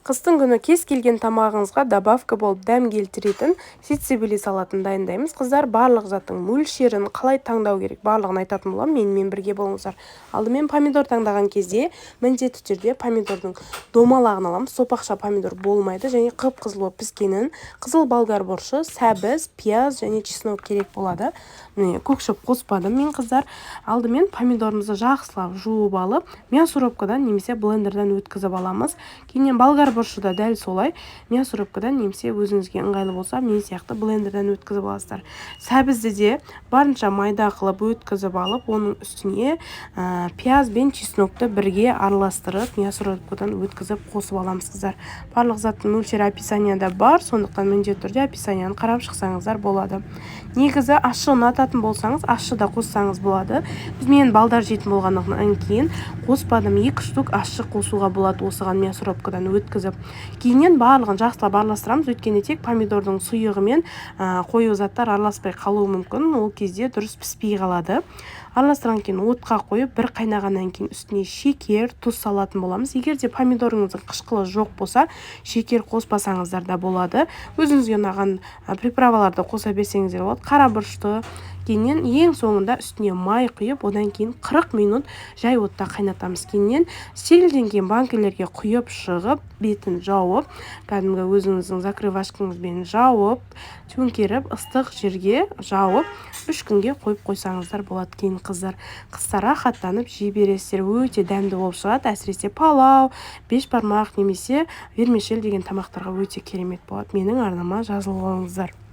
Қыстың күні кез келген тамағыңызға добавка болып дәм келтіретін сицебили салатын дайындаймыз. Қыздар, барлық заттың мөлшерін қалай таңдау керек барлығын айтатын боламын. Менімен бірге болыңыздар. Алдымен помидор таңдаған кезде міндетті түрде помидордың домалағын аламыз. Сопақша помидор болмайды, және қып-қызыл болып піскенін, қызыл болгар бұрышы, сәбіз, пияз және чеснок керек болады. Міне, көкшіп қоспадым мен, қыздар. Алдымен помидорымызды жақсылап жуып алып, мясорубкадан немесе блендерден өткізіп аламыз. Кейіннен болгар бұрышы да дәл солай, мясорубкадан немесе өзіңізге ыңғайлы болса, мен сияқты блендерден өткізіп аласыздар. Сәбізді де барынша майда қылып өткізіп алып, оның үстіне пияз бен чеснокты бірге араластырып, мясорубкадан өткізіп қосып аламыз, қыздар. Барлық заттың мөлшері описанияда бар, сондықтан міндетті түрде описанияны қарап шықсаңыздар болады. Негізі ащы ұнататын болсаңыз, ащы да қоссаңыз болады. Мен балдар жейтін болғаннан кейін қоспадым, 2 штук ащы қосуға болады осыған мясорубкадан өткізіп. Кейіннен барлығын жақсылап араластырамыз, өйткені тек помидордың сұйығы мен қою заттар араласпай қалуы мүмкін, ол кезде дұрыс піспей қалады. Араластырған кейін отқа қойып, бір қайнағаннан кейін үстіне шекер, тұз салатын боламыз. Егер де помидорыңыздың қышқылы жоқ болса, шекер қоспасаңыздар да болады. Өзіңізге ұнаған приправаларды қоса берсеңіздер болады. Қара бұрышты. Кейіннен ең соңында үстіне май құйып, одан кейін 40 минут жай отта қайнатамыз. Кейіннен стерильденген банкілерге құйып шығып, бетін жауып, кәдімгі өзіңіздің закрывашкаңызбен жауып, төңкеріп, ыстық жерге жауып, 3 күнге қойып қойсаңыздар болады. Кейін қыздар, қыста рахаттанып жей бересіздер, өте дәмді болып шығады. Әсіресе палау, бешбармақ немесе вермишель деген тамақтарға өте керемет болады. Менің арнама жазылып алыңыздар.